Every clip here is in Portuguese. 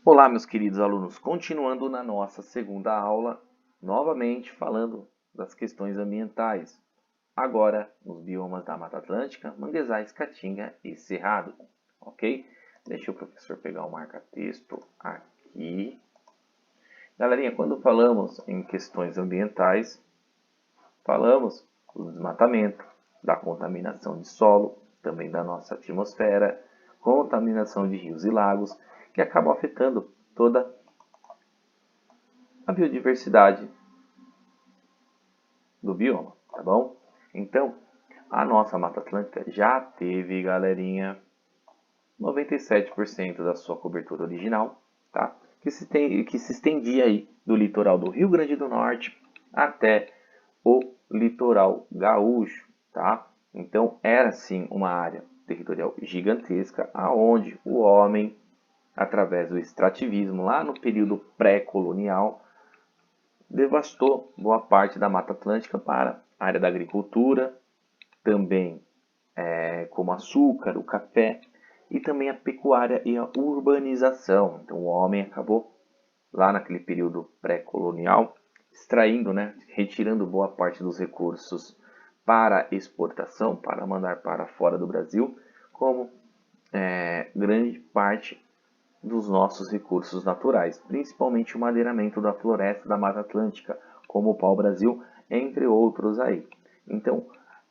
Olá, meus queridos alunos, continuando na nossa segunda aula, novamente falando das questões ambientais, agora nos biomas da Mata Atlântica, Manguezais, Caatinga e Cerrado, ok? Deixa o professor pegar o marca-texto aqui. Galerinha, quando falamos em questões ambientais, falamos do desmatamento, da contaminação de solo, também da nossa atmosfera, contaminação de rios e lagos, que acabam afetando toda a biodiversidade do bioma, tá bom? Então, a nossa Mata Atlântica já teve, galerinha, 97% da sua cobertura original, tá? Que se estendia aí do litoral do Rio Grande do Norte até o litoral gaúcho, tá? Então, era sim uma área territorial gigantesca, aonde o homem, através do extrativismo, lá no período pré-colonial, devastou boa parte da Mata Atlântica para a área da agricultura, também como açúcar, o café, e também a pecuária e a urbanização. Então o homem acabou, lá naquele período pré-colonial, extraindo, retirando boa parte dos recursos para exportação, para mandar para fora do Brasil, como grande parte dos nossos recursos naturais, principalmente o madeiramento da floresta da Mata Atlântica, como o pau-brasil, entre outros aí. Então,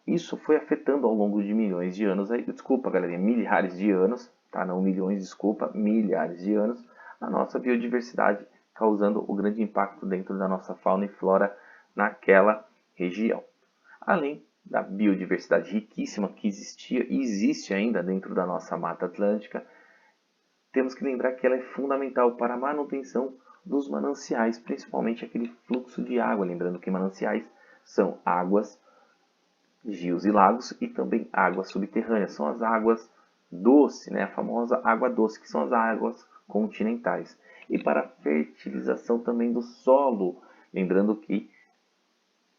isso foi afetando ao longo de milhões de anos, desculpa galera, milhares de anos, tá? Não milhões, desculpa, milhares de anos, a nossa biodiversidade, causando o grande impacto dentro da nossa fauna e flora naquela região. Além da biodiversidade riquíssima que existia e existe ainda dentro da nossa Mata Atlântica, temos que lembrar que ela é fundamental para a manutenção dos mananciais, principalmente aquele fluxo de água. Lembrando que mananciais são águas, rios e lagos e também águas subterrâneas. São as águas doces, a famosa água doce, que são as águas continentais. E para a fertilização também do solo. Lembrando que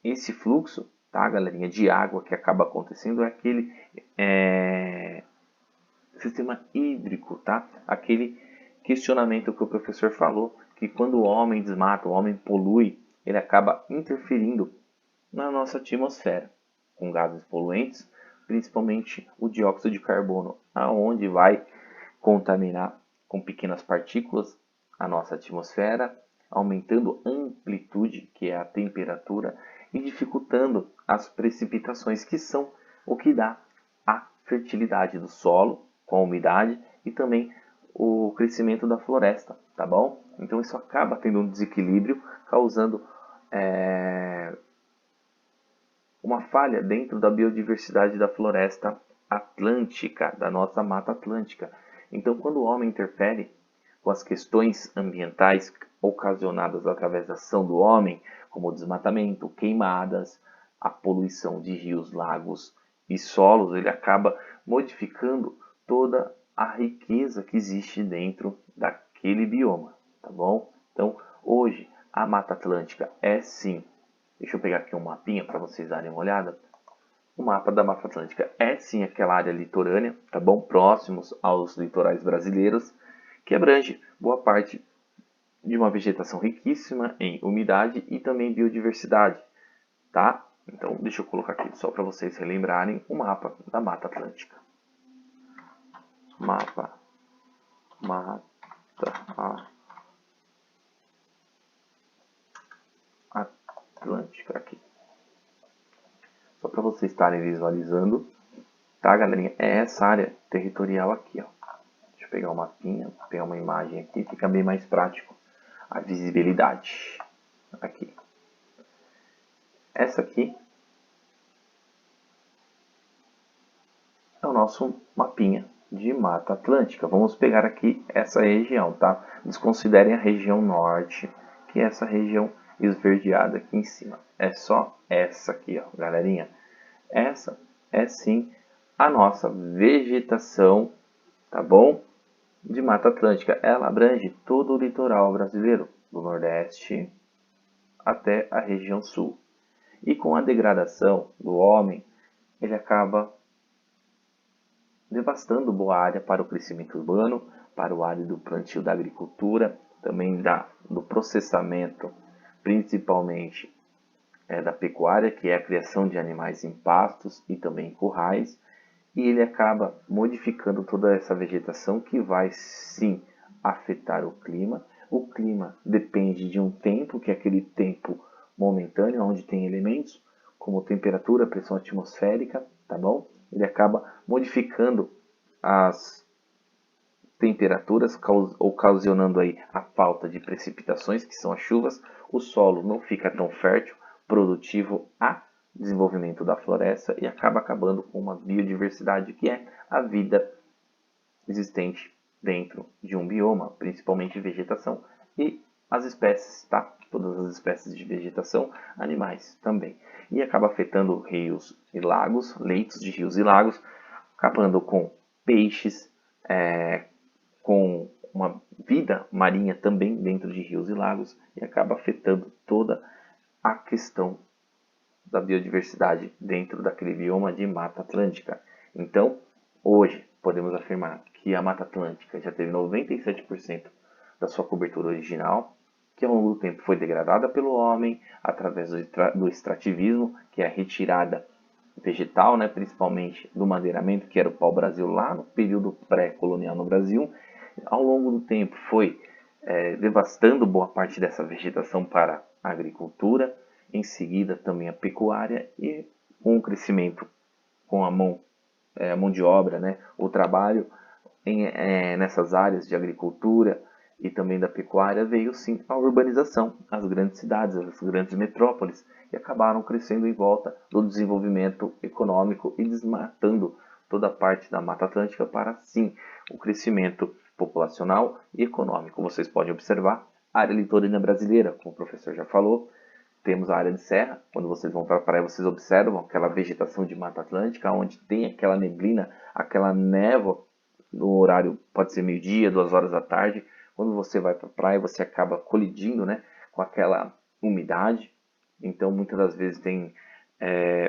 esse fluxo, tá, galerinha, de água que acaba acontecendo é aquele sistema hídrico, tá? Aquele questionamento que o professor falou, que quando o homem desmata, o homem polui, ele acaba interferindo na nossa atmosfera, com gases poluentes, principalmente o dióxido de carbono, aonde vai contaminar com pequenas partículas a nossa atmosfera, aumentando a amplitude, que é a temperatura, e dificultando as precipitações, que são o que dá a fertilidade do solo, com a umidade e também o crescimento da floresta, tá bom? Então isso acaba tendo um desequilíbrio, causando uma falha dentro da biodiversidade da floresta atlântica, da nossa Mata Atlântica. Então quando o homem interfere com as questões ambientais ocasionadas através da ação do homem, como o desmatamento, queimadas, a poluição de rios, lagos e solos, ele acaba modificando toda a riqueza que existe dentro daquele bioma, tá bom? Então, hoje, a Mata Atlântica é sim, deixa eu pegar aqui um mapinha para vocês darem uma olhada. O mapa da Mata Atlântica é sim aquela área litorânea, tá bom? Próximos aos litorais brasileiros, que abrange boa parte de uma vegetação riquíssima em umidade e também biodiversidade, tá? Então, deixa eu colocar aqui só para vocês relembrarem o mapa da Mata Atlântica. Mapa Mata Atlântica aqui. Só para vocês estarem visualizando, tá, galerinha? É essa área territorial aqui, ó. Deixa eu pegar um mapinha, pegar uma imagem aqui, fica bem mais prático a visibilidade. Aqui. Essa aqui é o nosso mapinha de Mata Atlântica. Vamos pegar aqui essa região, tá? Desconsiderem a região norte, que é essa região esverdeada aqui em cima. É só essa aqui, ó, galerinha. Essa é sim a nossa vegetação, tá bom? de Mata Atlântica, ela abrange todo o litoral brasileiro, do Nordeste até a região Sul. E com a degradação do homem, ele acaba devastando boa área para o crescimento urbano, para o área do plantio da agricultura, também do processamento, principalmente da pecuária, que é a criação de animais em pastos e também em currais, e ele acaba modificando toda essa vegetação que vai sim afetar o clima. O clima depende de um tempo, que é aquele tempo momentâneo, onde tem elementos como temperatura, pressão atmosférica, tá bom? Ele acaba modificando as temperaturas, ocasionando aí a falta de precipitações, que são as chuvas. O solo não fica tão fértil, produtivo a desenvolvimento da floresta e acaba acabando com uma biodiversidade que é a vida existente dentro de um bioma, principalmente vegetação e as espécies, tá? Todas as espécies de vegetação, animais também. E acaba afetando rios e lagos, leitos de rios e lagos, acabando com peixes, com uma vida marinha também dentro de rios e lagos e acaba afetando toda a questão da biodiversidade dentro daquele bioma de Mata Atlântica. Então, hoje, podemos afirmar que a Mata Atlântica já teve 97% da sua cobertura original, que ao longo do tempo foi degradada pelo homem através do extrativismo, que é a retirada vegetal, né, principalmente do madeiramento, que era o pau-brasil lá no período pré-colonial no Brasil. Ao longo do tempo foi devastando boa parte dessa vegetação para a agricultura, em seguida também a pecuária e com o crescimento com a mão de obra, né, o trabalho nessas áreas de agricultura e também da pecuária, veio sim a urbanização, as grandes cidades, as grandes metrópoles, que acabaram crescendo em volta do desenvolvimento econômico e desmatando toda a parte da Mata Atlântica para sim o crescimento populacional e econômico. Vocês podem observar a área litorânea brasileira, como o professor já falou. Temos a área de serra, quando vocês vão para a praia, vocês observam aquela vegetação de Mata Atlântica, onde tem aquela neblina, aquela névoa, no horário pode ser meio-dia, 2 horas da tarde. Quando você vai para a praia, você acaba colidindo, né, com aquela umidade. Então, muitas das vezes tem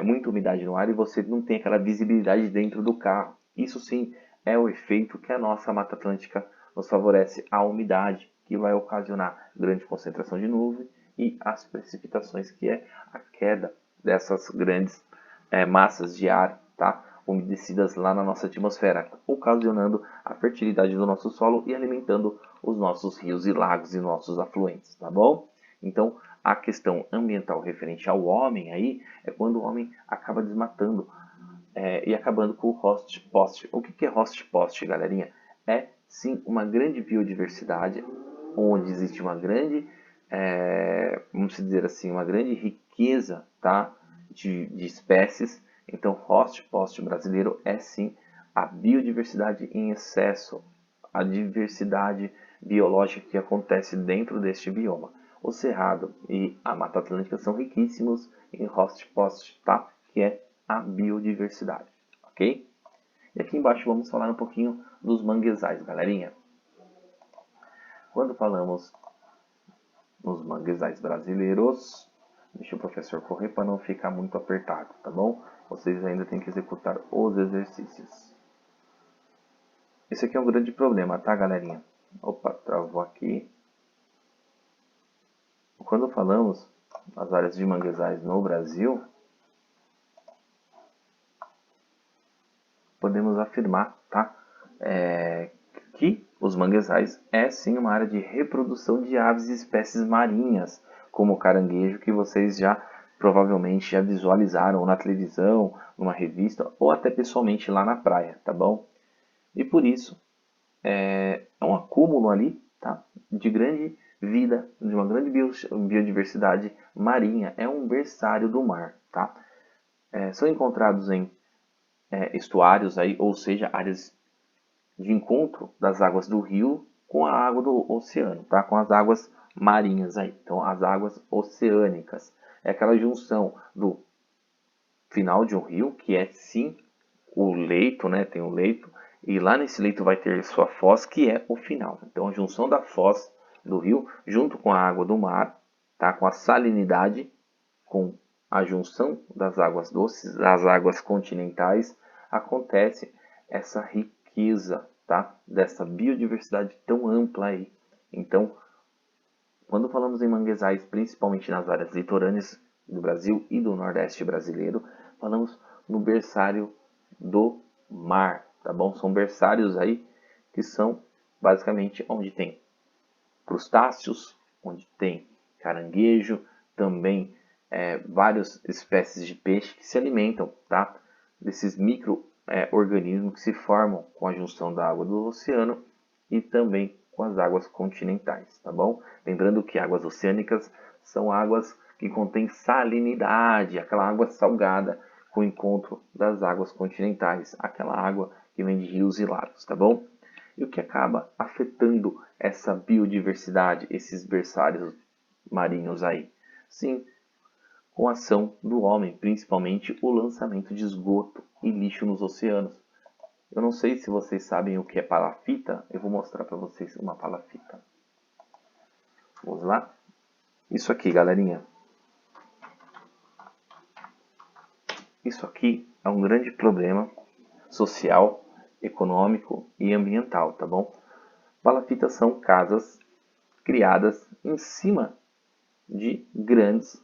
muita umidade no ar e você não tem aquela visibilidade dentro do carro. Isso sim é o efeito que a nossa Mata Atlântica nos favorece, a umidade, que vai ocasionar grande concentração de nuvem e as precipitações, que é a queda dessas grandes massas de ar, tá, umedecidas lá na nossa atmosfera, ocasionando a fertilidade do nosso solo e alimentando os nossos rios e lagos e nossos afluentes, tá bom? Então, a questão ambiental referente ao homem aí é quando o homem acaba desmatando e acabando com o host-post. O que é host-post, galerinha? É sim uma grande biodiversidade, onde existe uma grande, vamos dizer assim, uma grande riqueza, tá, de espécies. Então, host-post brasileiro é sim a biodiversidade em excesso, a diversidade biológica que acontece dentro deste bioma. O Cerrado e a Mata Atlântica são riquíssimos em host-post, tá? Que é a biodiversidade, ok? E aqui embaixo vamos falar um pouquinho dos manguezais, galerinha. Quando falamos nos manguezais brasileiros, deixa o professor correr para não ficar muito apertado, tá bom? Vocês ainda têm que executar os exercícios. Esse aqui é um grande problema, tá, galerinha? Opa, travou aqui. Quando falamos nas áreas de manguezais no Brasil, podemos afirmar, tá, que os manguezais é sim uma área de reprodução de aves e espécies marinhas, como o caranguejo, que vocês já provavelmente já visualizaram na televisão, numa revista ou até pessoalmente lá na praia, tá bom? E por isso é um acúmulo ali, tá, de grande vida, de uma grande biodiversidade marinha, é um berçário do mar, tá? São encontrados em estuários aí, ou seja, áreas de encontro das águas do rio com a água do oceano, tá? Com as águas marinhas aí. Então, as águas oceânicas é aquela junção do final de um rio, que é sim o leito, né? Tem o leito, e lá nesse leito vai ter sua foz, que é o final. Então a junção da foz do rio junto com a água do mar, tá? Com a salinidade, com a junção das águas doces, das águas continentais, acontece essa riqueza, tá? Dessa biodiversidade tão ampla aí. Então, quando falamos em manguezais, principalmente nas áreas litorâneas do Brasil e do Nordeste brasileiro, falamos no berçário do mar, tá bom? São berçários aí que são basicamente onde tem crustáceos, onde tem caranguejo, também várias espécies de peixe que se alimentam, tá? Desses micro-organismos que se formam com a junção da água do oceano e também com as águas continentais, tá bom? Lembrando que águas oceânicas são águas que contêm salinidade, aquela água salgada com o encontro das águas continentais, aquela água que vem de rios e lagos, tá bom? E o que acaba afetando essa biodiversidade, esses berçários marinhos aí? Sim, com a ação do homem, principalmente o lançamento de esgoto e lixo nos oceanos. Eu não sei se vocês sabem o que é palafita, eu vou mostrar para vocês uma palafita. Vamos lá? Isso aqui, galerinha. Isso aqui é um grande problema social, econômico e ambiental, tá bom? Palafitas são casas criadas em cima de grandes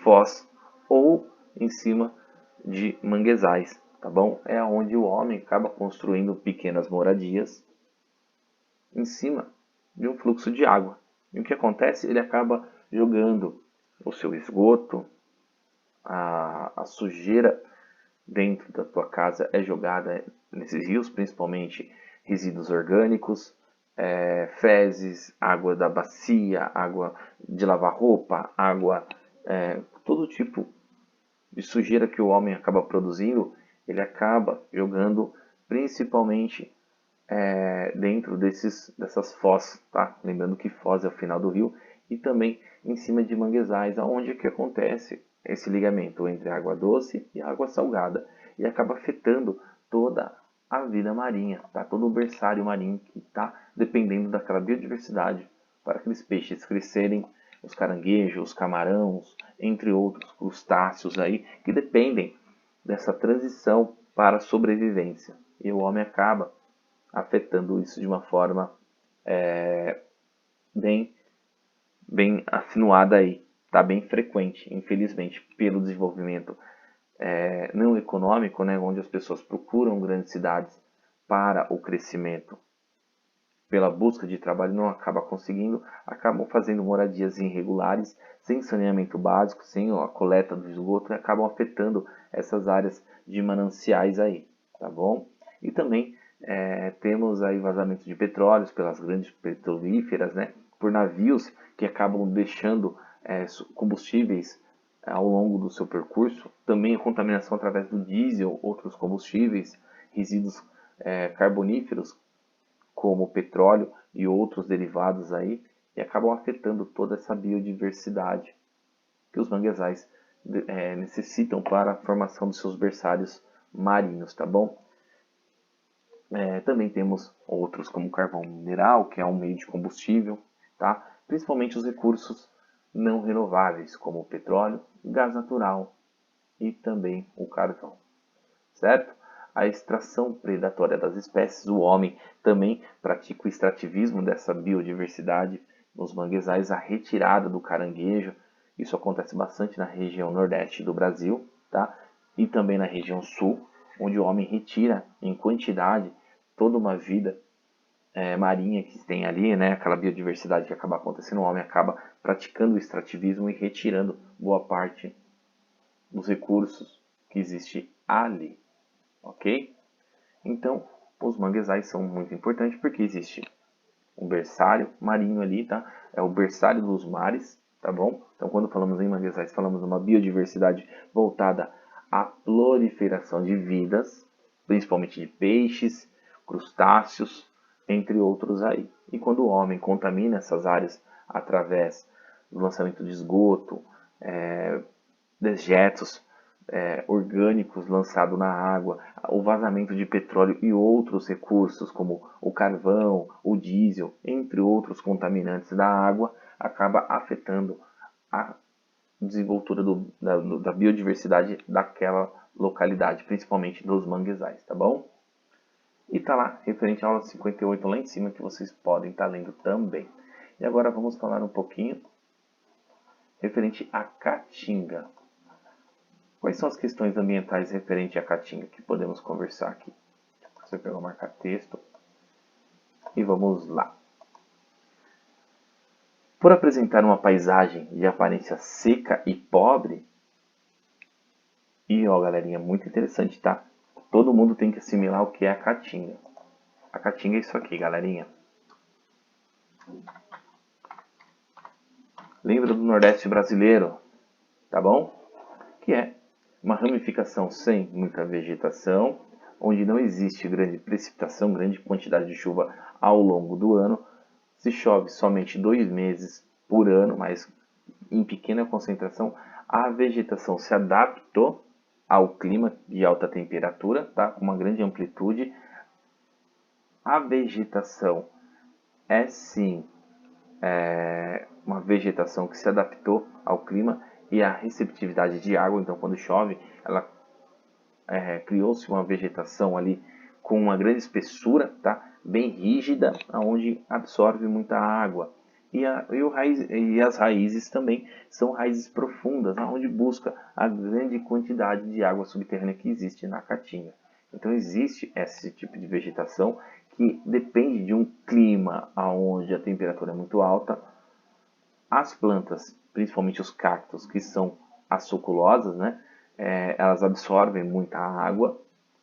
foz ou em cima de manguezais, tá bom? É onde o homem acaba construindo pequenas moradias em cima de um fluxo de água. E o que acontece? Ele acaba jogando o seu esgoto, a sujeira dentro da tua casa é jogada nesses rios, principalmente resíduos orgânicos, fezes, água da bacia, água de lavar roupa, água, todo tipo de sujeira que o homem acaba produzindo, ele acaba jogando principalmente dentro dessas foz, tá? Lembrando que foz é o final do rio, e também em cima de manguezais, aonde que acontece esse ligamento entre a água doce e a água salgada, e acaba afetando toda a vida marinha, tá? Todo o berçário marinho que está dependendo daquela biodiversidade para aqueles peixes crescerem, os caranguejos, os camarões, entre outros crustáceos aí, que dependem dessa transição para a sobrevivência. E o homem acaba afetando isso de uma forma bem atenuada aí, tá bem frequente, infelizmente, pelo desenvolvimento não econômico, né, onde as pessoas procuram grandes cidades para o crescimento, pela busca de trabalho não acaba conseguindo, acabam fazendo moradias irregulares, sem saneamento básico, sem a coleta do esgoto, e acabam afetando essas áreas de mananciais aí, tá bom? E também temos aí vazamento de petróleos pelas grandes petrolíferas, né, por navios que acabam deixando combustíveis ao longo do seu percurso, também a contaminação através do diesel, outros combustíveis, resíduos carboníferos, como o petróleo e outros derivados aí, e acabam afetando toda essa biodiversidade que os manguezais necessitam para a formação dos seus berçários marinhos, tá bom? Também temos outros como carvão mineral, que é um meio de combustível, tá? Principalmente os recursos não renováveis, como o petróleo, gás natural e também o carvão, certo? A extração predatória das espécies, o homem também pratica o extrativismo dessa biodiversidade nos manguezais, a retirada do caranguejo, isso acontece bastante na região nordeste do Brasil, tá? E também na região sul, onde o homem retira em quantidade toda uma vida marinha que tem ali, né? Aquela biodiversidade que acaba acontecendo, o homem acaba praticando o extrativismo e retirando boa parte dos recursos que existe ali, ok? Então, os manguezais são muito importantes porque existe um berçário marinho ali, tá? É o berçário dos mares, tá bom? Então, quando falamos em manguezais, falamos de uma biodiversidade voltada à proliferação de vidas, principalmente de peixes, crustáceos, entre outros aí. E quando o homem contamina essas áreas através do lançamento de esgoto, dejetos orgânicos lançados na água, o vazamento de petróleo e outros recursos, como o carvão, o diesel, entre outros contaminantes da água, acaba afetando a desenvoltura da biodiversidade daquela localidade, principalmente dos manguezais, tá bom? E tá lá, referente à aula 58 lá em cima, que vocês podem estar lendo também. E agora vamos falar um pouquinho referente à caatinga. Quais são as questões ambientais referentes à caatinga que podemos conversar aqui? Você pega o marca-texto e vamos lá. Por apresentar uma paisagem de aparência seca e pobre, e ó, galerinha, muito interessante, tá? Todo mundo tem que assimilar o que é a caatinga. A caatinga é isso aqui, galerinha. Lembra do Nordeste brasileiro, tá bom? Que é uma ramificação sem muita vegetação, onde não existe grande precipitação, grande quantidade de chuva ao longo do ano. Se chove somente 2 meses por ano, mas em pequena concentração, a vegetação se adaptou ao clima de alta temperatura, tá? Com uma grande amplitude. A vegetação é sim uma vegetação que se adaptou ao clima e à receptividade de água. Então, quando chove, ela criou-se uma vegetação ali com uma grande espessura, tá? Bem rígida, onde absorve muita água. E as raízes também são raízes profundas, onde busca a grande quantidade de água subterrânea que existe na caatinga. Então existe esse tipo de vegetação que depende de um clima onde a temperatura é muito alta. As plantas, principalmente os cactos, que são as suculosas, né? Elas absorvem muita água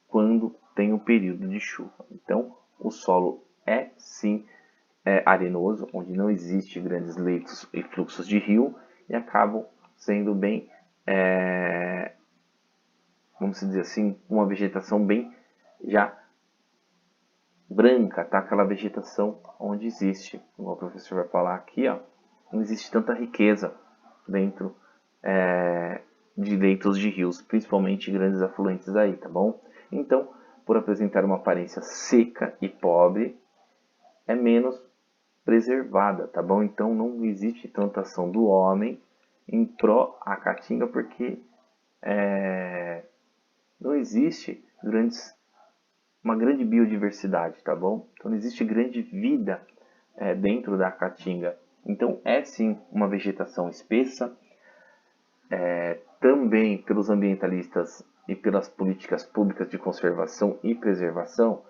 quando tem um período de chuva. Então o solo é sim arenoso, onde não existe grandes leitos e fluxos de rio, e acabam sendo bem, vamos dizer assim, uma vegetação bem já branca, tá? Aquela vegetação onde existe, como o professor vai falar aqui, ó, não existe tanta riqueza dentro de leitos de rios, principalmente grandes afluentes aí, tá bom? Então, por apresentar uma aparência seca e pobre, é menos preservada, tá bom? Então não existe tanta ação do homem em pró à caatinga, porque não existe uma grande biodiversidade, tá bom? Então não existe grande vida dentro da caatinga. Então é sim uma vegetação espessa. Também pelos ambientalistas e pelas políticas públicas de conservação e preservação,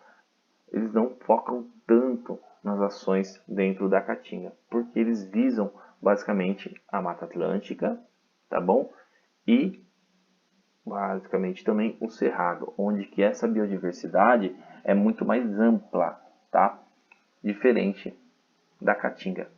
eles não focam tanto nas ações dentro da caatinga, porque eles visam basicamente a Mata Atlântica, tá bom? E basicamente também o cerrado, onde que essa biodiversidade é muito mais ampla, tá? Diferente da caatinga.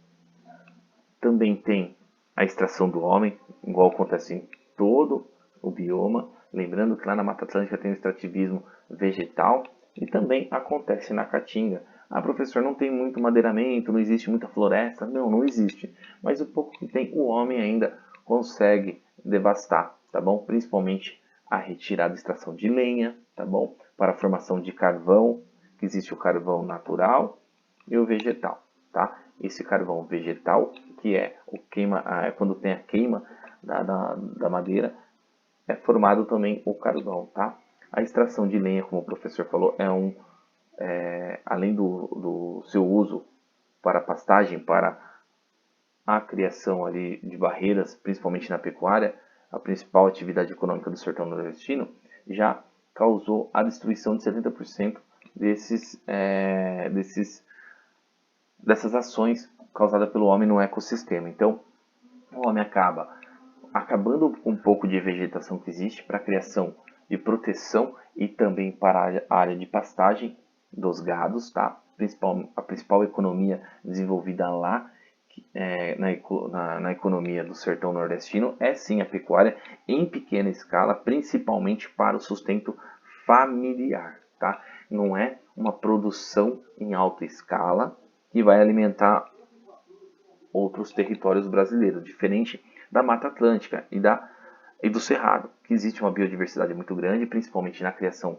Também tem a extração do homem, igual acontece em todo o bioma. Lembrando que lá na Mata Atlântica tem o extrativismo vegetal e também acontece na caatinga. Ah, professor, não tem muito madeiramento, não existe muita floresta. Não, não existe. Mas o pouco que tem, o homem ainda consegue devastar, tá bom? Principalmente a retirada e extração de lenha, tá bom? Para a formação de carvão, que existe o carvão natural e o vegetal, tá? Esse carvão vegetal, que é quando tem a queima da madeira, é formado também o carvão, tá? A extração de lenha, como o professor falou, além do seu uso para pastagem, para a criação ali de barreiras, principalmente na pecuária, a principal atividade econômica do sertão nordestino, já causou a destruição de 70% dessas ações causadas pelo homem no ecossistema. Então, o homem acaba acabando com um pouco de vegetação que existe para a criação de proteção e também para a área de pastagem dos gados, tá? A principal economia desenvolvida lá na economia do sertão nordestino é sim a pecuária em pequena escala, principalmente para o sustento familiar, tá? Não é uma produção em alta escala que vai alimentar outros territórios brasileiros, diferente da Mata Atlântica e da e do Cerrado, que existe uma biodiversidade muito grande, principalmente na criação,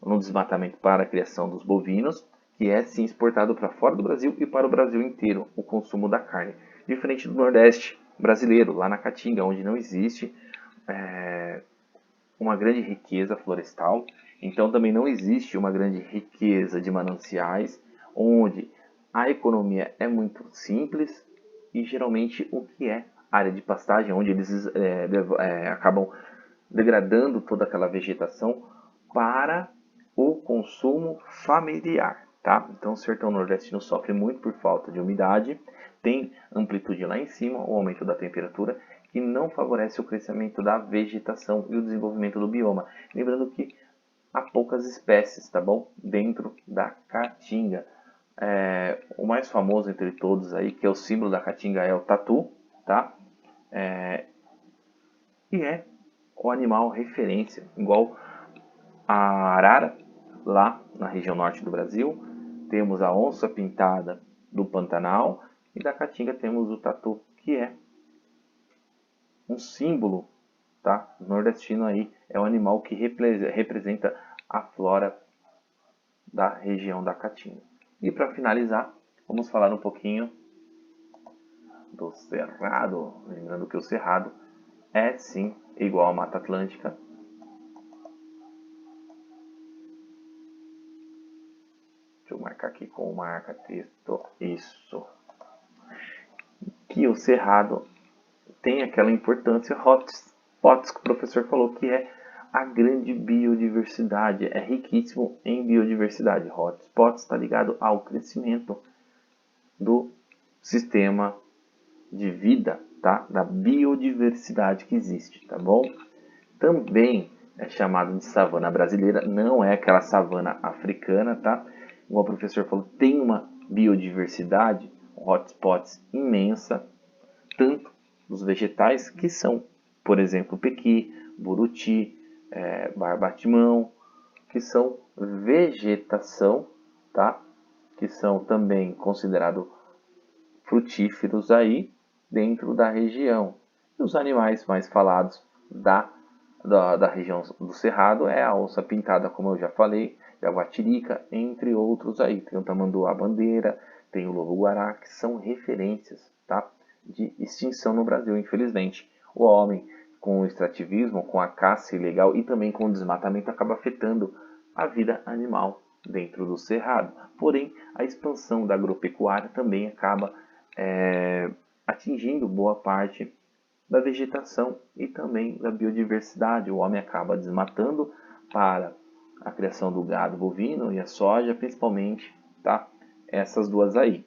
no desmatamento para a criação dos bovinos, que é sim exportado para fora do Brasil e para o Brasil inteiro o consumo da carne. Diferente do Nordeste brasileiro, lá na Caatinga, onde não existe uma grande riqueza florestal, então também não existe uma grande riqueza de mananciais, onde a economia é muito simples e geralmente o que é área de pastagem, onde eles acabam degradando toda aquela vegetação para o consumo familiar, tá? Então o sertão nordestino sofre muito por falta de umidade, tem amplitude lá em cima, o aumento da temperatura, que não favorece o crescimento da vegetação e o desenvolvimento do bioma. Lembrando que há poucas espécies, tá bom? Dentro da caatinga. O mais famoso entre todos aí, que é o símbolo da caatinga, é o tatu, tá? E é o animal referência, igual a arara, lá na região norte do Brasil. Temos a onça pintada do Pantanal e da caatinga temos o tatu, que é um símbolo, tá, nordestino aí. É um animal que representa a flora da região da caatinga. E para finalizar, vamos falar um pouquinho do cerrado. Lembrando que o cerrado é sim igual à Mata Atlântica. Deixa eu marcar aqui com marca-texto. Isso. Que o cerrado tem aquela importância hotspots que o professor falou, que é a grande biodiversidade. É riquíssimo em biodiversidade. Hotspots está ligado ao crescimento do sistema de vida, tá? Da biodiversidade que existe, tá bom? Também é chamado de savana brasileira, não é aquela savana africana, tá? Como o professor falou, tem uma biodiversidade, hotspots imensa, tanto dos vegetais, que são, por exemplo, pequi, buruti, barbatimão, que são vegetação, tá? Que são também considerados frutíferos aí dentro da região. E os animais mais falados da região do Cerrado é a onça pintada, como eu já falei, jaguatirica, entre outros aí. Tem o tamanduá-bandeira, tem o lobo-guará, que são referências, tá, de extinção no Brasil, infelizmente. O homem, com o extrativismo, com a caça ilegal e também com o desmatamento, acaba afetando a vida animal dentro do Cerrado. Porém, a expansão da agropecuária também acaba atingindo boa parte da vegetação e também da biodiversidade. O homem acaba desmatando para a criação do gado bovino e a soja, principalmente, tá? Essas duas aí.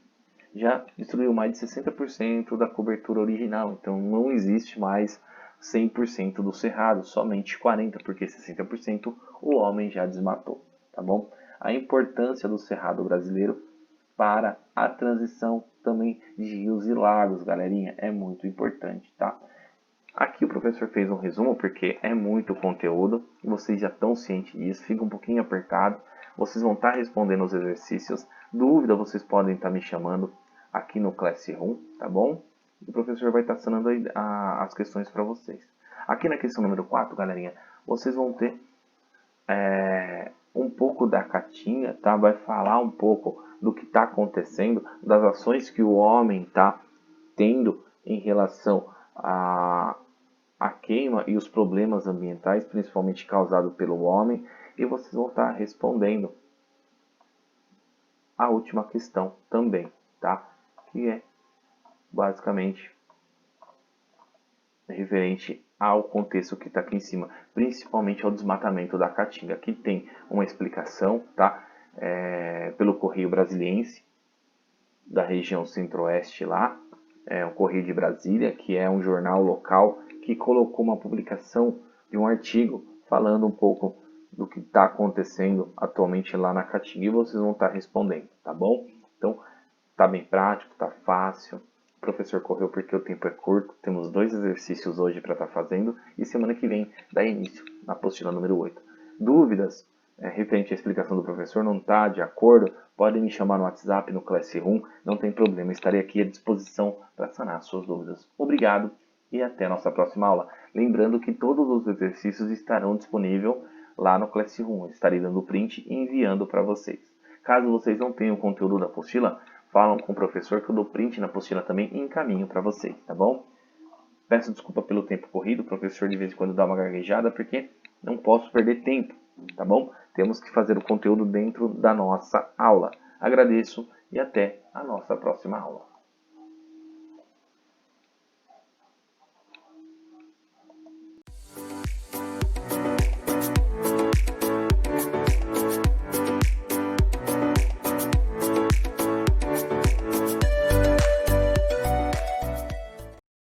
Já destruiu mais de 60% da cobertura original, então não existe mais 100% do cerrado, somente 40%, porque 60% o homem já desmatou, tá bom? A importância do cerrado brasileiro para a transição também de rios e lagos, galerinha, é muito importante, tá? Aqui o professor fez um resumo porque é muito conteúdo, vocês já estão cientes disso, fica um pouquinho apertado, vocês vão estar respondendo os exercícios, dúvida vocês podem estar me chamando aqui no Classroom, tá bom? O professor vai estar sanando as questões para vocês. Aqui na questão número 4, galerinha, vocês vão ter um pouco da caatinga, tá? Vai falar um pouco do que está acontecendo, das ações que o homem está tendo em relação à queima e os problemas ambientais, principalmente causados pelo homem, e vocês vão estar respondendo a última questão também, tá? Que é basicamente referente ao contexto que está aqui em cima, principalmente ao desmatamento da caatinga. Aqui tem uma explicação, tá? Pelo Correio Brasiliense, da região centro-oeste lá, o Correio de Brasília, que é um jornal local que colocou uma publicação de um artigo falando um pouco do que está acontecendo atualmente lá na Caatinga e vocês vão estar respondendo, tá bom? Então, tá bem prático, tá fácil. O professor correu porque o tempo é curto, temos 2 exercícios hoje para estar fazendo e semana que vem dá início na apostila número 8. Dúvidas referente à explicação do professor, não está de acordo, podem me chamar no WhatsApp, no Classroom, não tem problema, estarei aqui à disposição para sanar suas dúvidas. Obrigado e até a nossa próxima aula. Lembrando que todos os exercícios estarão disponíveis lá no Classroom. Eu estarei dando print e enviando para vocês. Caso vocês não tenham o conteúdo da apostila, falam com o professor que eu dou print na apostila também e encaminho para vocês, tá bom? Peço desculpa pelo tempo corrido, o professor de vez em quando dá uma gaguejada, porque não posso perder tempo, tá bom? Temos que fazer o conteúdo dentro da nossa aula. Agradeço e até a nossa próxima aula.